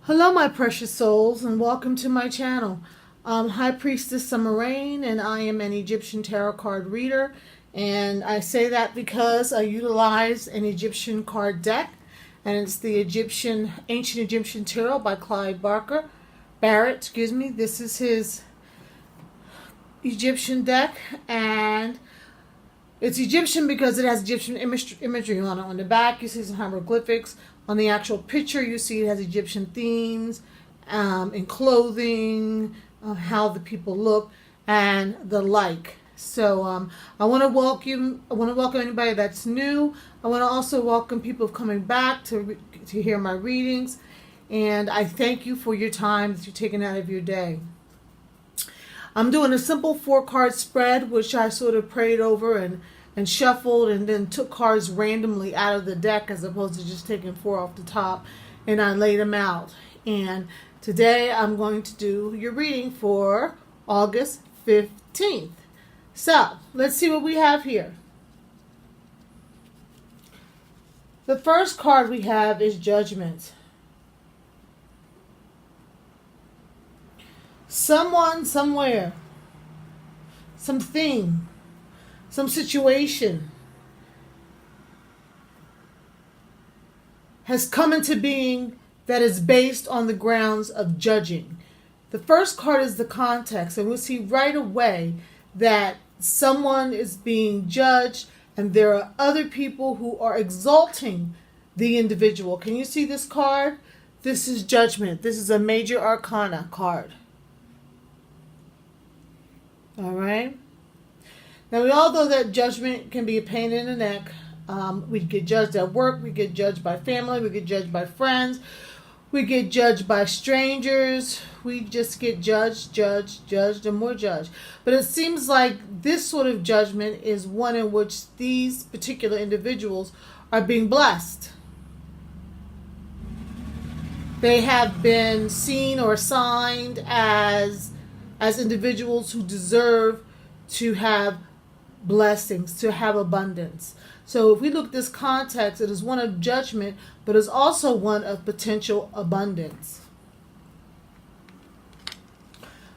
Hello, my precious souls, and welcome to my channel. I'm High Priestess Summer Rain, and I am an Egyptian tarot card reader. And I say that because I utilize an Egyptian card deck, and it's the Ancient Egyptian Tarot by Clive Barrett. This is his Egyptian deck, and it's Egyptian because it has Egyptian imagery on it. On the back, you see some hieroglyphics. On the actual picture, you see it has Egyptian themes in clothing, how the people look, and the like. So I want to welcome. Anybody that's new. I want to also welcome people coming back to hear my readings, and I thank you for your time that you're taking out of your day. I'm doing a simple 4-card spread, which I sort of prayed over and shuffled and then took cards randomly out of the deck as opposed to just taking 4 off the top, and I laid them out. And today I'm going to do your reading for August 15th. So let's see what we have here. The first card we have is Judgment. Someone, somewhere, something, some situation has come into being that is based on the grounds of judging. The first card is the context, and we'll see right away that someone is being judged and there are other people who are exalting the individual. Can you see this card? This is Judgment. This is a major arcana card. All right. Now, we all know that judgment can be a pain in the neck. We get judged at work. We get judged by family. We get judged by friends. We get judged by strangers. We just get judged, and more judged. But it seems like this sort of judgment is one in which these particular individuals are being blessed. They have been seen or assigned as individuals who deserve to have blessings, to have abundance. So if we look at this context, it is one of judgment, but it's also one of potential abundance.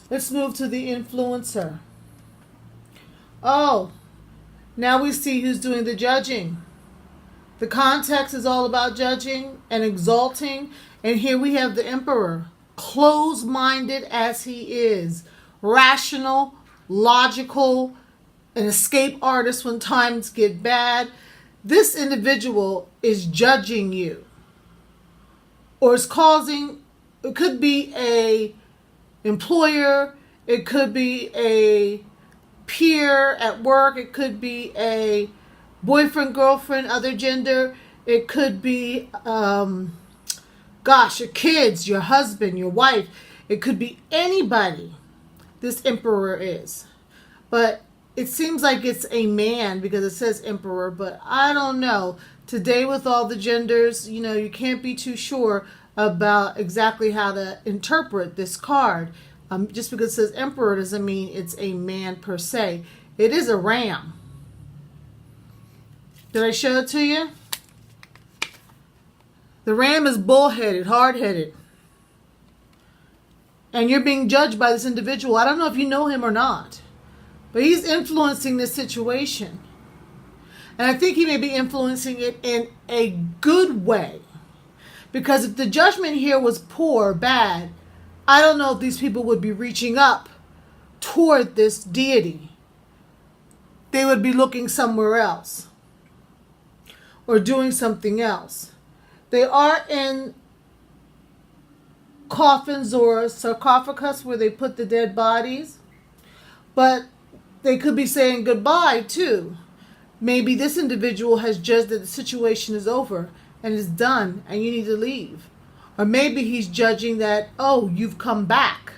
Let's move to the influencer. Oh, now we see who's doing the judging. The context is all about judging and exalting, and here we have the emperor, closed-minded as he is, rational, logical, an escape artist when times get bad. This individual is judging you, or is causing, it could be a employer, it could be a peer at work, it could be a boyfriend, girlfriend, other gender, it could be your kids, your husband, your wife, it could be anybody. This emperor is, but it seems like it's a man because it says emperor, but I don't know. Today with all the genders, you can't be too sure about exactly how to interpret this card. Just because it says emperor doesn't mean it's a man per se. It is a ram. Did I show it to you? The ram is bullheaded, hard-headed. And you're being judged by this individual. I don't know if you know him or not, but he's influencing this situation. And I think he may be influencing it in a good way. Because if the judgment here was poor, bad, I don't know if these people would be reaching up toward this deity. They would be looking somewhere else or doing something else. They are in coffins or sarcophagus where they put the dead bodies, but they could be saying goodbye too. Maybe this individual has judged that the situation is over and is done and you need to leave. Or maybe he's judging that, oh, you've come back.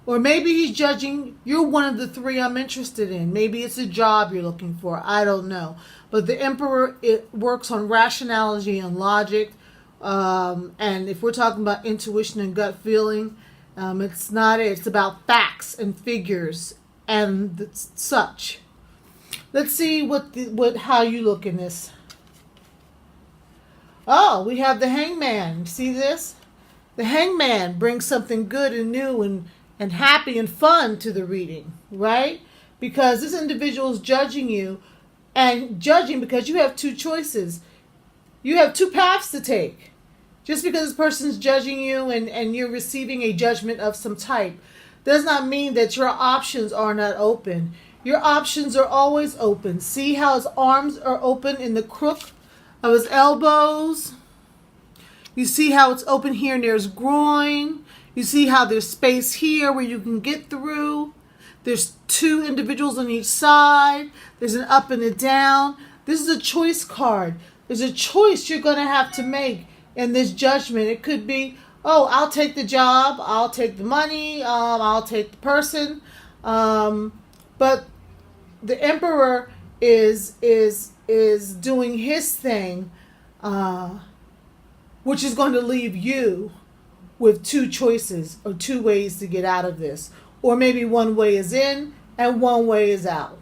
Or maybe he's judging you're one of the 3 I'm interested in. Maybe it's a job you're looking for. I don't know. But the emperor, it works on rationality and logic. And if we're talking about intuition and gut feeling, it's not it. It's about facts and figures and such. Let's see how you look in this. Oh, we have the Hangman. See this? The Hangman brings something good and new and happy and fun to the reading, right? Because this individual is judging you, and judging because you have two choices. You have two paths to take. Just because this person's judging you and you're receiving a judgment of some type does not mean that your options are not open. Your options are always open. See how his arms are open in the crook of his elbows? You see how it's open here near his groin? You see how there's space here where you can get through? There's two individuals on each side. There's an up and a down. This is a choice card. There's a choice you're going to have to make in this judgment. It could be, oh, I'll take the job. I'll take the money. I'll take the person. But the Emperor is doing his thing, which is going to leave you with two choices or two ways to get out of this. Or maybe one way is in and one way is out.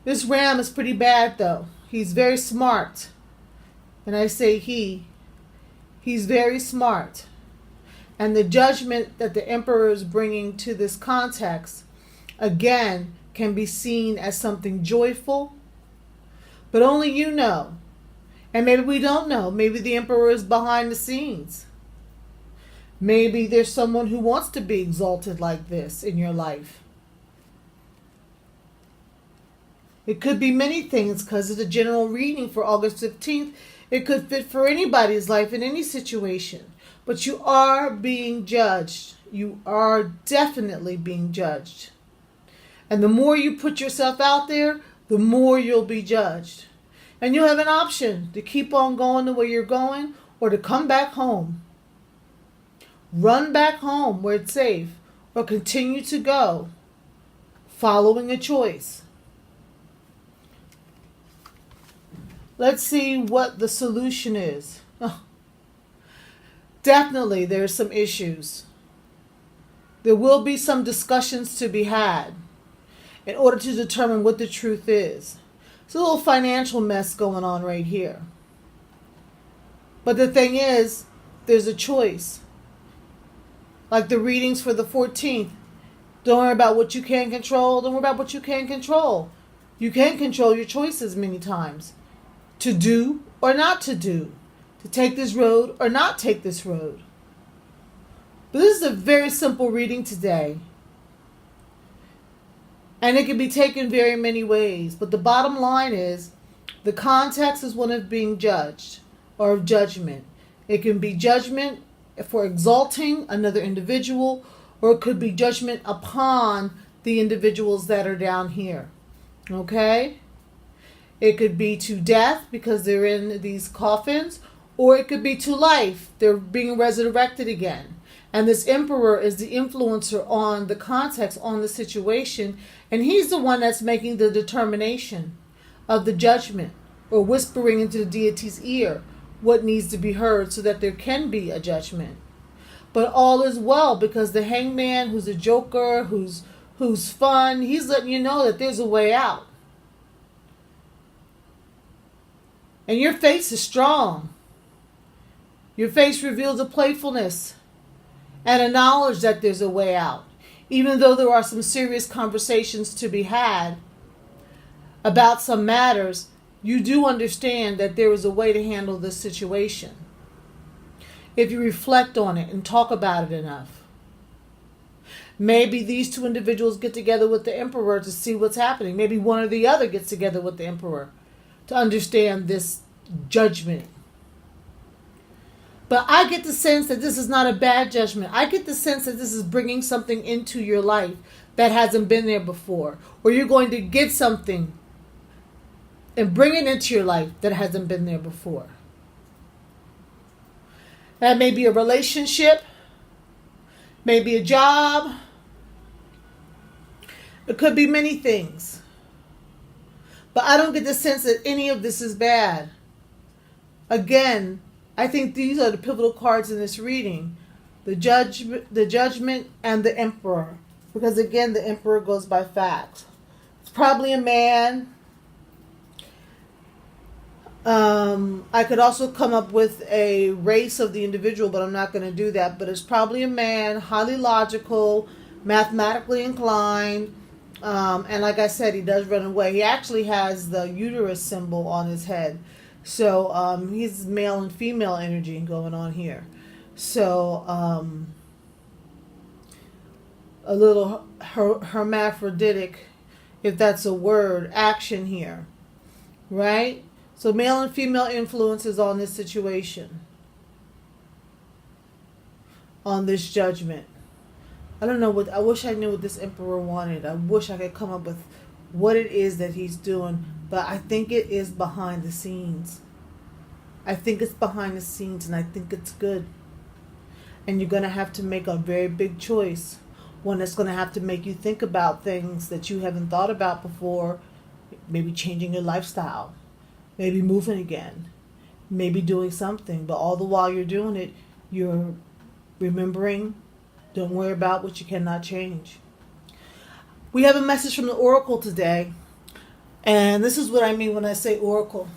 This Ram is pretty bad though. He's very smart. And I say he's very smart. And the judgment that the Emperor is bringing to this context, again, can be seen as something joyful. But only you know. And maybe we don't know. Maybe the Emperor is behind the scenes. Maybe there's someone who wants to be exalted like this in your life. It could be many things because it's a general reading for August 15th. It could fit for anybody's life in any situation. But you are being judged. You are definitely being judged. And the more you put yourself out there, the more you'll be judged. And you'll have an option to keep on going the way you're going or to come back home. Run back home where it's safe or continue to go following a choice. Let's see what the solution is. Oh, definitely there's some issues. There will be some discussions to be had in order to determine what the truth is. It's a little financial mess going on right here. But the thing is, there's a choice. Like the readings for the 14th. Don't worry about what you can't control. Don't worry about what you can't control. You can control your choices many times. To do or not to do. To take this road or not take this road. But this is a very simple reading today. And it can be taken very many ways. But the bottom line is, the context is one of being judged or of judgment. It can be judgment for exalting another individual, or it could be judgment upon the individuals that are down here. Okay? It could be to death because they're in these coffins, or it could be to life. They're being resurrected again. And this Emperor is the influencer on the context, on the situation, and he's the one that's making the determination of the judgment, or whispering into the deity's ear what needs to be heard so that there can be a judgment. But all is well because the Hangman, who's a joker, who's fun, he's letting you know that there's a way out. And your face is strong. Your face reveals a playfulness and a knowledge that there's a way out. Even though there are some serious conversations to be had about some matters, you do understand that there is a way to handle this situation. If you reflect on it and talk about it enough. Maybe these two individuals get together with the Emperor to see what's happening. Maybe one or the other gets together with the Emperor to understand this judgment. But I get the sense that this is not a bad judgment. I get the sense that this is bringing something into your life that hasn't been there before. Or you're going to get something and bring it into your life that hasn't been there before. That may be a relationship, maybe a job. It could be many things. But I don't get the sense that any of this is bad. Again, I think these are the pivotal cards in this reading. The judgment and the Emperor. Because again, the Emperor goes by facts. It's probably a man. I could also come up with a race of the individual, but I'm not going to do that. But it's probably a man, highly logical, mathematically inclined. And like I said, he does run away. He actually has the uterus symbol on his head. So he's male and female energy going on here. So a little hermaphroditic, if that's a word, action here. Right? So male and female influences on this situation, on this judgment. I don't know what, I wish I knew what this emperor wanted. I wish I could come up with what it is that he's doing, but I think it is behind the scenes. I think it's behind the scenes, and I think it's good. And you're going to have to make a very big choice, one that's going to have to make you think about things that you haven't thought about before, maybe changing your lifestyle. Maybe moving again, maybe doing something, but all the while you're doing it, you're remembering, don't worry about what you cannot change. We have a message from the Oracle today, and this is what I mean when I say Oracle.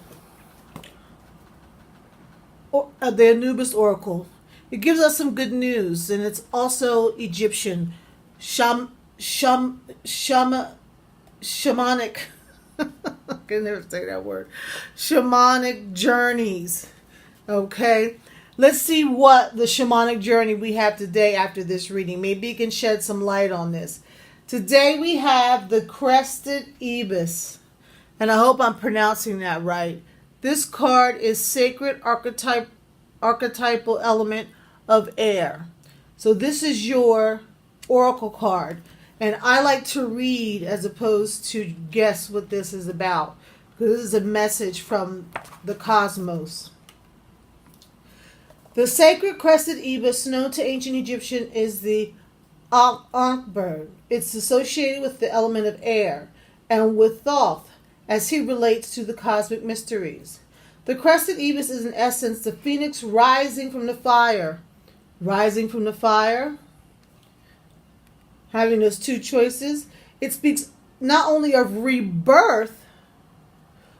The Anubis Oracle. It gives us some good news, and it's also Egyptian, shamanic. I can never say that word. Shamanic journeys. Okay. Let's see what the shamanic journey we have today after this reading. Maybe you can shed some light on this. Today we have the Crested Ibis. And I hope I'm pronouncing that right. This card is sacred archetypal element of air. So this is your oracle card. And I like to read as opposed to guess what this is about, because this is a message from the cosmos. The sacred crested ibis, known to ancient Egyptian, is the Ankh bird. It's associated with the element of air and with Thoth as he relates to the cosmic mysteries. The crested ibis is in essence the phoenix rising from the fire. Rising from the fire. Having those two choices, it speaks not only of rebirth,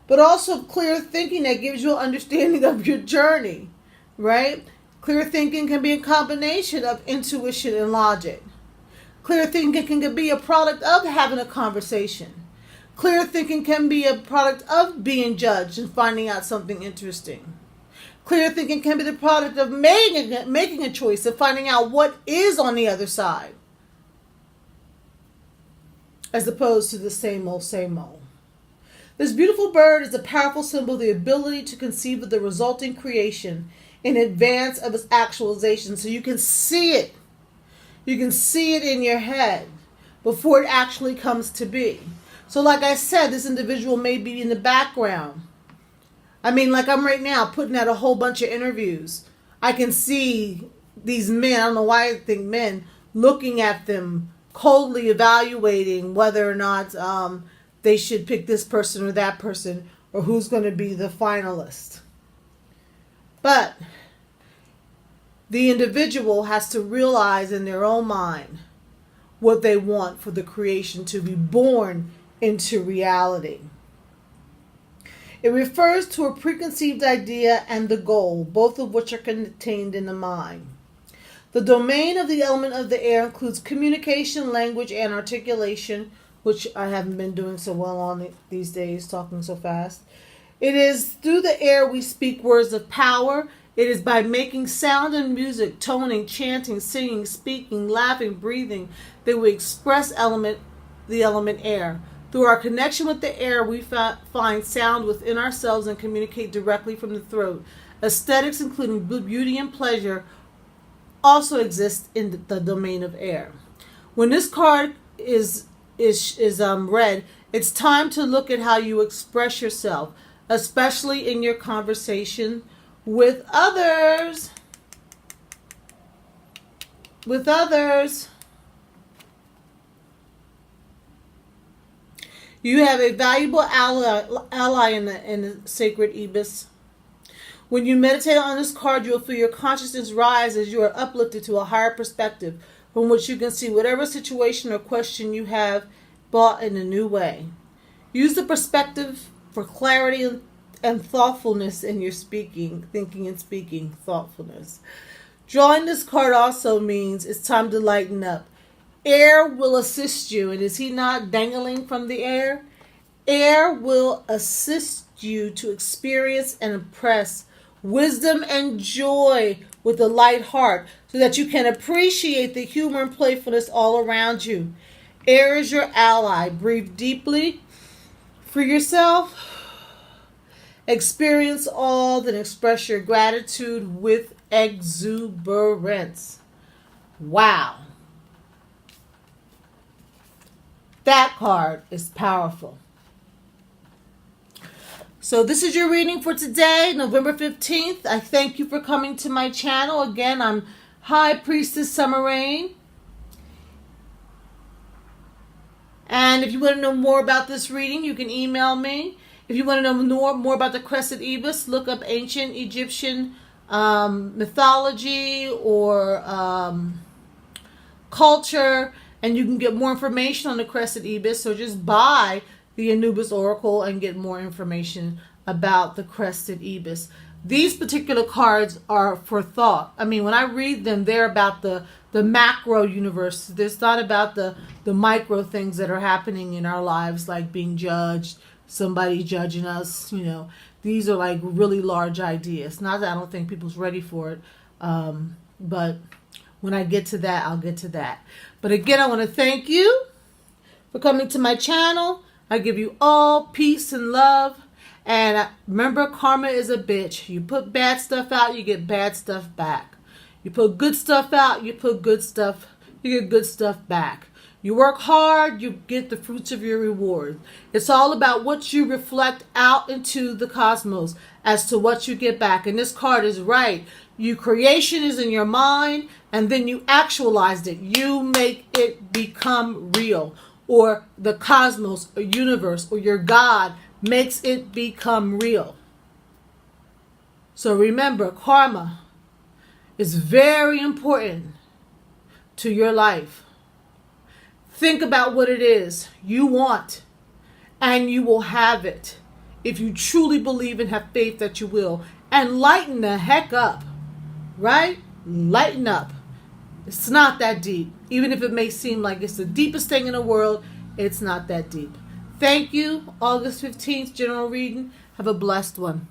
but also of clear thinking that gives you an understanding of your journey, right? Clear thinking can be a combination of intuition and logic. Clear thinking can be a product of having a conversation. Clear thinking can be a product of being judged and finding out something interesting. Clear thinking can be the product of making a choice, of finding out what is on the other side, as opposed to the same old, same old. This beautiful bird is a powerful symbol of the ability to conceive of the resulting creation in advance of its actualization. So you can see it. You can see it in your head before it actually comes to be. So like I said, this individual may be in the background. I mean, like I'm right now putting out a whole bunch of interviews. I can see these men, I don't know why I think men, looking at them, coldly evaluating whether or not they should pick this person or that person, or who's going to be the finalist. But the individual has to realize in their own mind what they want for the creation to be born into reality. It refers to a preconceived idea and the goal, both of which are contained in the mind. The domain of the element of the air includes communication, language, and articulation, which I haven't been doing so well on these days, talking so fast. It is through the air we speak words of power. It is by making sound and music, toning, chanting, singing, speaking, laughing, breathing, that we express the element air. Through our connection with the air, we find sound within ourselves and communicate directly from the throat. Aesthetics, including beauty and pleasure, also exist in the domain of air. When this card is read, it's time to look at how you express yourself, especially in your conversation with others. You have a valuable ally in the sacred ibis. When you meditate on this card, you will feel your consciousness rise as you are uplifted to a higher perspective from which you can see whatever situation or question you have brought in a new way. Use the perspective for clarity and thoughtfulness in your speaking, thinking and speaking, thoughtfulness. Drawing this card also means it's time to lighten up. Air will assist you. And is he not dangling from the air? Air will assist you to experience and impress wisdom and joy with a light heart so that you can appreciate the humor and playfulness all around you. Air is your ally. Breathe deeply. Free yourself. Experience all, then express your gratitude with exuberance. Wow. That card is powerful. So this is your reading for today, November 15th. I thank you for coming to my channel. Again, I'm High Priestess Summer Rain. And if you want to know more about this reading, you can email me. If you want to know more about the Crested Ibis, look up ancient Egyptian mythology or culture, and you can get more information on the Crested Ibis. So just buy the Anubis Oracle and get more information about the Crested Ibis. These particular cards are for thought. I mean, when I read them, they're about the macro universe. It's not about the micro things that are happening in our lives, like being judged, somebody judging us. You know, these are like really large ideas. Not that I don't think people's ready for it, but when I get to that, I'll get to that. But again, I want to thank you for coming to my channel. I give you all peace and love. And remember, karma is a bitch. You put bad stuff out, you get bad stuff back. You put good stuff out, you get good stuff back. You work hard, you get the fruits of your reward. It's all about what you reflect out into the cosmos as to what you get back. And this card is right. Your creation is in your mind, and then you actualized it. You make it become real. Or the cosmos, or universe, or your God makes it become real. So remember, karma is very important to your life. Think about what it is you want, and you will have it if you truly believe and have faith that you will. And lighten the heck up, right? Lighten up. It's not that deep. Even if it may seem like it's the deepest thing in the world, it's not that deep. Thank you. August 15th, general reading. Have a blessed one.